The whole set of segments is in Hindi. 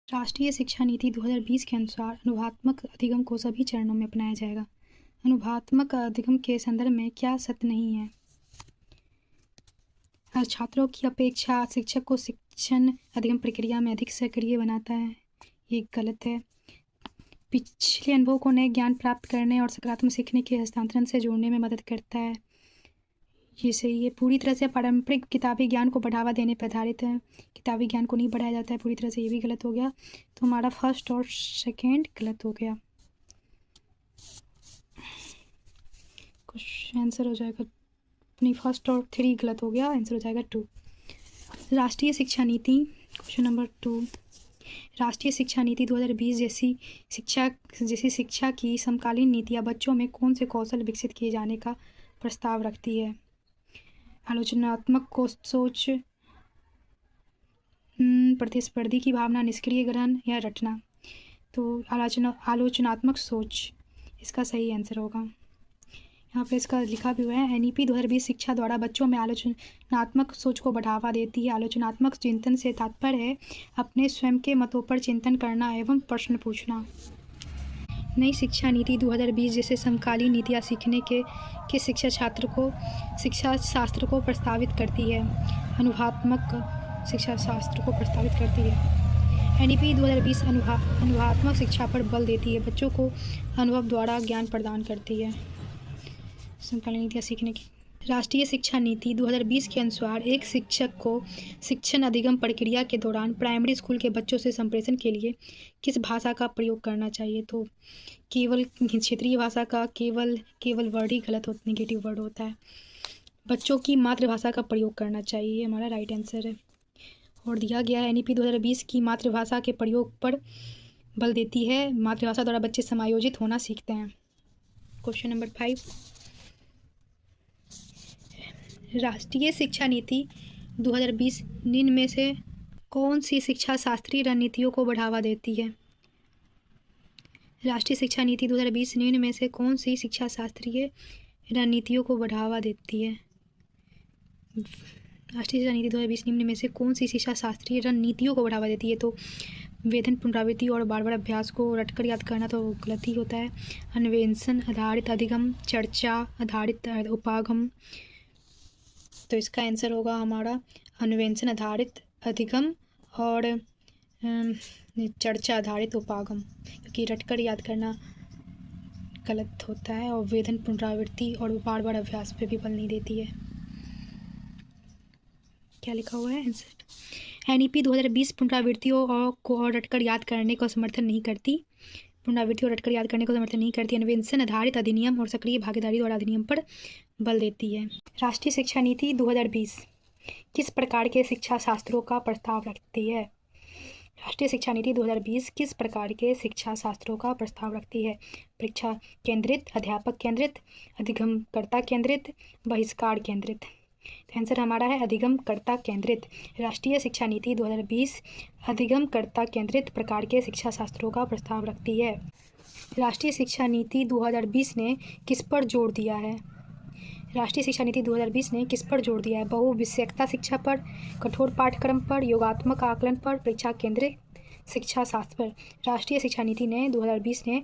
राष्ट्रीय शिक्षा नीति 2020 के अनुसार अनुभवात्मक अधिगम को सभी चरणों में अपनाया जाएगा। अनुभवात्मक अधिगम के संदर्भ में क्या सत्य नहीं है? छात्रों की अपेक्षा शिक्षक को शिक्षण अधिगम प्रक्रिया में अधिक सक्रिय बनाता है, ये गलत है। पिछले अनुभव को नए ज्ञान प्राप्त करने और सकारात्मक सीखने के हस्तांतरण से जोड़ने में मदद करता है, ये सही है। पूरी तरह से पारंपरिक किताबी ज्ञान को बढ़ावा देने पर आधारित है, किताबी ज्ञान को नहीं बढ़ाया जाता है पूरी तरह से, ये भी गलत हो गया। तो हमारा फर्स्ट और सेकेंड गलत हो गया। कुछ आंसर हो जाएगा नहीं, फर्स्ट और 3 गलत हो गया, आंसर हो जाएगा 2। राष्ट्रीय शिक्षा नीति, क्वेश्चन नंबर 2। राष्ट्रीय शिक्षा नीति 2020 जैसी शिक्षा की समकालीन नीतियाँ बच्चों में कौन से कौशल विकसित किए जाने का प्रस्ताव रखती है? आलोचनात्मक सोच, प्रतिस्पर्धी की भावना, निष्क्रिय ग्रहण या रटना। तो आलोचनात्मक सोच इसका सही आंसर होगा। यहाँ पे इसका लिखा भी हुआ है, एनईपी 2020 शिक्षा द्वारा बच्चों में आलोचनात्मक सोच को बढ़ावा देती है। आलोचनात्मक चिंतन से तात्पर्य है अपने स्वयं के मतों पर चिंतन करना एवं प्रश्न पूछना। नई शिक्षा नीति 2020 जैसे समकालीन नीतियाँ सीखने के शिक्षा शास्त्र को प्रस्तावित करती है। अनुभवात्मक शिक्षा शास्त्र को प्रस्तावित करती है। एनईपी 2020 अनुभवात्मक शिक्षा पर बल देती है, बच्चों को अनुभव द्वारा ज्ञान प्रदान करती है। समकालीन नीतियाँ सीखने की। राष्ट्रीय शिक्षा नीति 2020 के अनुसार एक शिक्षक को शिक्षण अधिगम प्रक्रिया के दौरान प्राइमरी स्कूल के बच्चों से संप्रेषण के लिए किस भाषा का प्रयोग करना चाहिए? तो केवल क्षेत्रीय भाषा का केवल वर्ड ही गलत होता, नेगेटिव वर्ड होता है। बच्चों की मातृभाषा का प्रयोग करना चाहिए, हमारा राइट आंसर है। और दिया गया है एनईपी 2020 की मातृभाषा के प्रयोग पर बल देती है, मातृभाषा द्वारा बच्चे समायोजित होना सीखते हैं। Question number 5। राष्ट्रीय शिक्षा नीति 2020 निम्न में से कौन सी शिक्षा शास्त्रीय रणनीतियों को बढ़ावा देती है? राष्ट्रीय शिक्षा नीति 2020 निम्न में से कौन सी शिक्षा शास्त्रीय रणनीतियों को बढ़ावा देती है? राष्ट्रीय शिक्षा नीति 2020 निम्न में से कौन सी शिक्षा शास्त्रीय रणनीतियों को बढ़ावा देती है? तो वेधन, पुनरावृत्ति और बार बार अभ्यास को रटकर याद करना तो गलत ही होता है। अन्वेषण आधारित अधिगम, चर्चा आधारित उपागम। तो इसका आंसर होगा हमारा अन्वेषण आधारित अधिगम और चर्चा आधारित उपागम, क्योंकि रटकर याद करना गलत होता है और वेधन, पुनरावृत्ति और बार बार अभ्यास पे भी बल नहीं देती है। क्या लिखा हुआ है आंसर? एनईपी 2020 पुनरावृत्तियों को और रटकर याद करने को समर्थन नहीं करती। पुनरावृत्ति और रटकर याद करने को समर्थन नहीं करती। अन्वेषण आधारित अधिनियम और सक्रिय भागीदारी द्वारा अधिनियम पर बल देती है। राष्ट्रीय शिक्षा नीति 2020 किस प्रकार के शिक्षा शास्त्रों का प्रस्ताव रखती है? राष्ट्रीय शिक्षा नीति 2020 किस प्रकार के शिक्षा शास्त्रों का प्रस्ताव रखती है? परीक्षा केंद्रित, अध्यापक केंद्रित, अधिगमकर्ता केंद्रित, बहिष्कार केंद्रित। आंसर हमारा है अधिगमकर्ता केंद्रित। राष्ट्रीय शिक्षा नीति 2020 अधिगमकर्ता केंद्रित प्रकार के शिक्षा शास्त्रों का प्रस्ताव रखती है। राष्ट्रीय शिक्षा नीति 2020 ने किस पर जोर दिया है? राष्ट्रीय शिक्षा नीति 2020 ने किस पर जोर दिया है? बहुविषयकता शिक्षा पर, कठोर पाठ्यक्रम पर, योगात्मक आकलन पर, परीक्षा केंद्रित शिक्षा शास्त्र पर। राष्ट्रीय शिक्षा नीति ने 2020 ने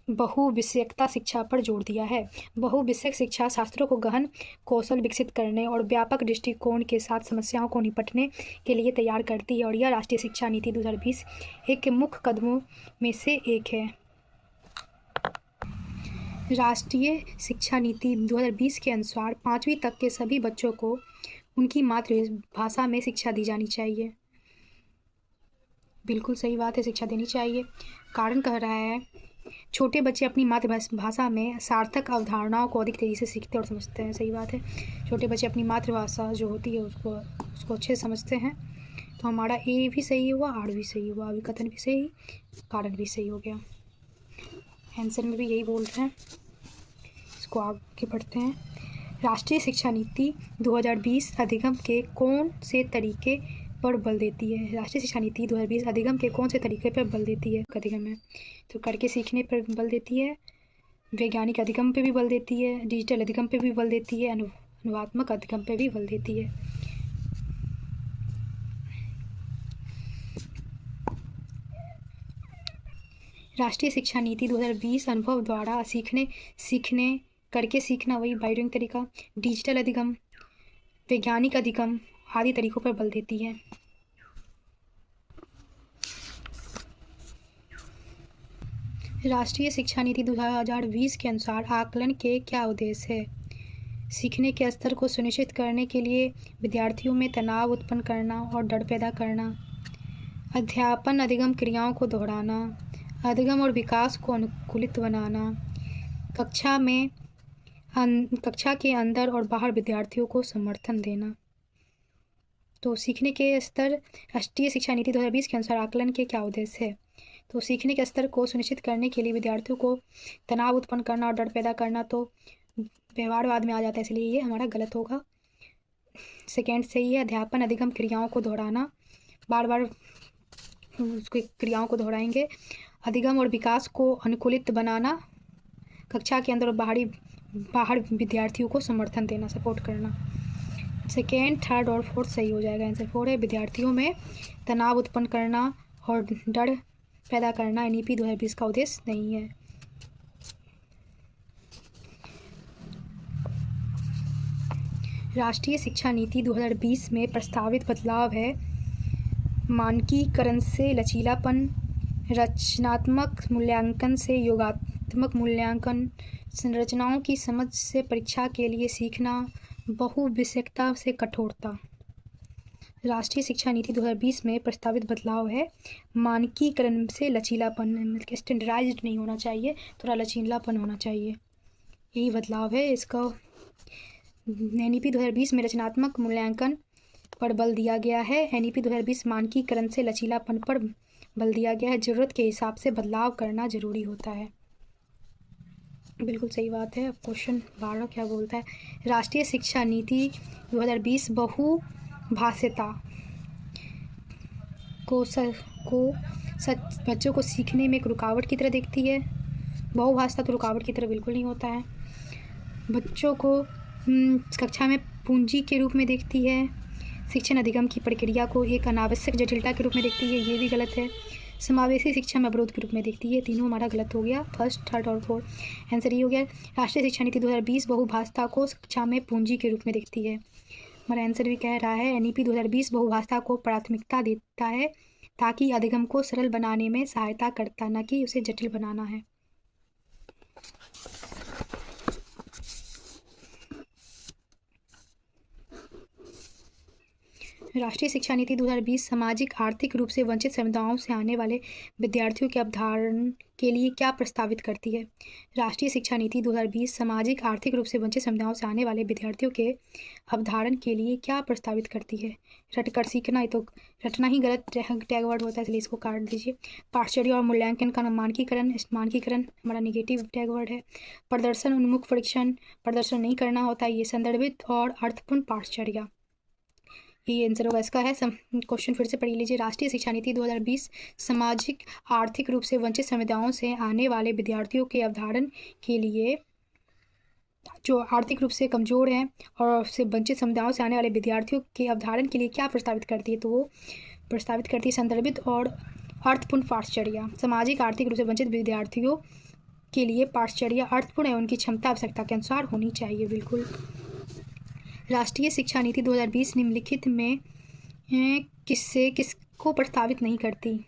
बहुविषयकता शिक्षा पर जोर दिया है। बहुविषयक शिक्षा छात्रों को गहन कौशल विकसित करने और व्यापक दृष्टिकोण के साथ समस्याओं को निपटने के लिए तैयार करती है और यह राष्ट्रीय शिक्षा नीति 2020 एक मुख्य कदमों में से एक है। राष्ट्रीय शिक्षा नीति 2020 के अनुसार 5वीं तक के सभी बच्चों को उनकी मातृभाषा में शिक्षा दी जानी चाहिए। बिल्कुल सही बात है, शिक्षा देनी चाहिए। कारण कह रहा है छोटे बच्चे अपनी मातृभाषा में सार्थक अवधारणाओं को अधिक तेज़ी से सीखते और समझते हैं। सही बात है, छोटे बच्चे अपनी मातृभाषा जो होती है उसको अच्छे से समझते हैं। तो हमारा ए भी सही हुआ, आर भी सही हुआ, अभिकथन भी सही, कारण भी सही हो गया। आंसर में भी यही बोल रहे हैं। इसको आगे बढ़ते हैं। राष्ट्रीय शिक्षा नीति 2020 अधिगम के कौन से तरीके पर बल देती है? राष्ट्रीय शिक्षा नीति 2020 अधिगम के कौन से तरीके पर बल देती है? अधिगम है तो करके सीखने पर बल देती है, वैज्ञानिक अधिगम पे भी बल देती है, डिजिटल अधिगम पे भी बल देती है, अनुवात्मक अधिगम पे भी बल देती है। राष्ट्रीय शिक्षा नीति 2020 अनुभव द्वारा सीखने करके सीखना, वही बाई डूइंग तरीका, डिजिटल अधिगम, वैज्ञानिक अधिगम आदि तरीकों पर बल देती है। राष्ट्रीय शिक्षा नीति 2020 के अनुसार आकलन के क्या उद्देश्य है? सीखने के स्तर को सुनिश्चित करने के लिए विद्यार्थियों में तनाव उत्पन्न करना और डर पैदा करना, अध्यापन अधिगम क्रियाओं को दोहराना, अधिगम और विकास को अनुकूलित बनाना, कक्षा के अंदर और बाहर विद्यार्थियों को समर्थन देना। तो सीखने के स्तर, राष्ट्रीय शिक्षा नीति 2020 के अनुसार आकलन के क्या उद्देश्य है? तो सीखने के स्तर को सुनिश्चित करने के लिए विद्यार्थियों को तनाव उत्पन्न करना और डर पैदा करना, तो व्यवहारवाद में आ जाता है, इसलिए ये हमारा गलत होगा। सेकेंड सही है, अध्यापन अधिगम क्रियाओं को दोहराना, बार बार उसकी क्रियाओं को दोहराएंगे। अधिगम और विकास को अनुकूलित बनाना, कक्षा के अंदर और बाहर विद्यार्थियों को समर्थन देना, सपोर्ट करना। सेकेंड, थर्ड और फोर्थ सही हो जाएगा। आंसर 4 है, विद्यार्थियों में तनाव उत्पन्न करना और डर पैदा करना एनईपी 2020 का उद्देश्य नहीं है। राष्ट्रीय शिक्षा नीति 2020 में प्रस्तावित बदलाव है मानकीकरण से लचीलापन, रचनात्मक मूल्यांकन से योगात्मक मूल्यांकन, संरचनाओं की समझ से परीक्षा के लिए सीखना, बहुविषयकता से कठोरता। राष्ट्रीय शिक्षा नीति 2020 में प्रस्तावित बदलाव है मानकीकरण से लचीलापन, स्टैंडर्डाइज्ड नहीं होना चाहिए, थोड़ा लचीलापन होना चाहिए, यही बदलाव है। इसका एनईपी 2020 में रचनात्मक मूल्यांकन पर बल दिया गया है, एनईपी 2020 मानकीकरण से लचीलापन पर बल दिया गया है। ज़रूरत के हिसाब से बदलाव करना जरूरी होता है, बिल्कुल सही बात है। अब क्वेश्चन 12 क्या बोलता है? राष्ट्रीय शिक्षा नीति 2020 बहुभाषिता को बच्चों को सीखने में एक रुकावट की तरह देखती है। बहुभाषिता तो रुकावट की तरह बिल्कुल नहीं होता है। बच्चों को कक्षा में पूंजी के रूप में देखती है। शिक्षण अधिगम की प्रक्रिया को एक अनावश्यक जटिलता के रूप में देखती है, ये भी गलत है। समावेशी शिक्षा में अवरोध के रूप में देखती है, तीनों हमारा गलत हो गया, फर्स्ट, थर्ड और फोर्थ। आंसर ये हो गया। राष्ट्रीय शिक्षा नीति 2020 बहुभाषिता को कक्षा में पूंजी के रूप में देखती है। हमारा आंसर भी कह रहा है एनईपी 2020 बहुभाषिता को प्राथमिकता देता है ताकि अधिगम को सरल बनाने में सहायता करता, न कि उसे जटिल बनाना है। राष्ट्रीय शिक्षा नीति 2020 सामाजिक आर्थिक रूप से वंचित समुदायों से आने वाले विद्यार्थियों के अवधारण के लिए क्या प्रस्तावित करती है? राष्ट्रीय शिक्षा नीति 2020 सामाजिक आर्थिक रूप से वंचित समुदायों से आने वाले विद्यार्थियों के अवधारण के लिए क्या प्रस्तावित करती है? रटकर सीखना, ये तो रटना ही गलत टैग वर्ड होता है, इसलिए इसको काट दीजिए। पाठचर्या और मूल्यांकन का मानकीकरण हमारा निगेटिव टैग वर्ड है। प्रदर्शन उन्मुख परीक्षण, प्रदर्शन नहीं करना होता, ये संदर्भित और अर्थपूर्ण पाठचर्या, ये आंसर होगा इसका है। क्वेश्चन फिर से पढ़ लीजिए। राष्ट्रीय शिक्षा नीति 2020 सामाजिक आर्थिक रूप से वंचित समुदायों से आने वाले विद्यार्थियों के अवधारण के लिए, जो आर्थिक रूप से कमज़ोर हैं और से वंचित समुदायों से आने वाले विद्यार्थियों के अवधारण के लिए क्या प्रस्तावित करती है? तो वो प्रस्तावित करती है संदर्भित और अर्थपूर्ण पाठचर्या। सामाजिक आर्थिक रूप से वंचित विद्यार्थियों के लिए पाठचर्या अर्थपूर्ण एवं उनकी क्षमता आवश्यकता के अनुसार होनी चाहिए, बिल्कुल। राष्ट्रीय शिक्षा नीति 2020 निम्नलिखित में किसको प्रस्तावित नहीं करती?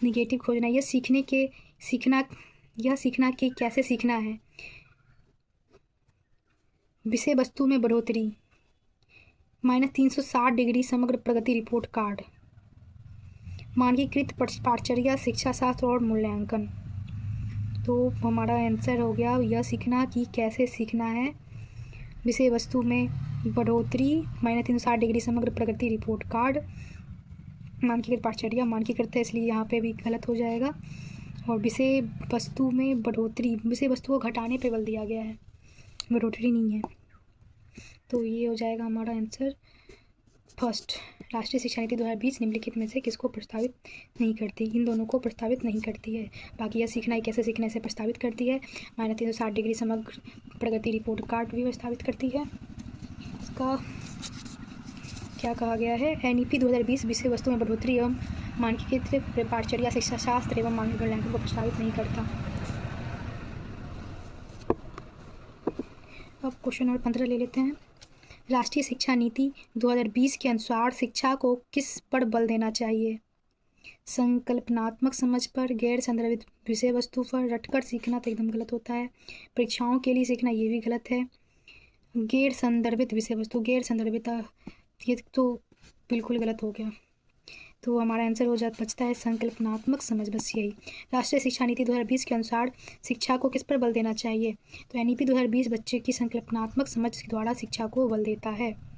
निगेटिव खोजना। यह सीखना कि कैसे सीखना है। विषय वस्तु में बढ़ोतरी, -360 डिग्री समग्र प्रगति रिपोर्ट कार्ड, मानकीकृत पाठचर्या, शिक्षा शास्त्र और मूल्यांकन। तो हमारा आंसर हो गया यह सीखना कि कैसे सीखना है, विषय वस्तु में बढ़ोतरी, -360 डिग्री समग्र प्रगति रिपोर्ट कार्ड, मानकीकृत पाठचर्या, मानकीकृत है इसलिए यहाँ पे भी गलत हो जाएगा। और विषय वस्तु में बढ़ोतरी, विषय वस्तु को घटाने पे बल दिया गया है, बढ़ोतरी नहीं है, तो ये हो जाएगा हमारा आंसर फर्स्ट। राष्ट्रीय शिक्षा नीति 2020 निम्नलिखित में से किसको प्रस्तावित नहीं करती? इन दोनों को प्रस्तावित नहीं करती है। बाकी यह सीखना है कैसे सीखना से प्रस्तावित करती है। -360 डिग्री समग्र प्रगति रिपोर्ट कार्ड भी प्रस्तावित करती है। इसका क्या कहा गया है? एनईपी 2020 विषय वस्तु में बढ़ोतरी एवं मानकीकृत पाठचर्या शिक्षा शास्त्र एवं मूल्यांकन को प्रस्तावित नहीं करता। अब क्वेश्चन नंबर 15 ले लेते हैं। राष्ट्रीय शिक्षा नीति 2020 के अनुसार शिक्षा को किस पर बल देना चाहिए? संकल्पनात्मक समझ पर, गैर संदर्भित विषय वस्तु पर। रटकर सीखना तो एकदम गलत होता है। परीक्षाओं के लिए सीखना ये भी गलत है। गैर संदर्भित विषय वस्तु, गैर संदर्भित ये तो बिल्कुल गलत हो गया। तो हमारा आंसर हो जाता बचता है संकल्पनात्मक समझ, बस यही। राष्ट्रीय शिक्षा नीति 2020 के अनुसार शिक्षा को किस पर बल देना चाहिए? तो NEP 2020 बच्चे की संकल्पनात्मक समझ द्वारा शिक्षा को बल देता है।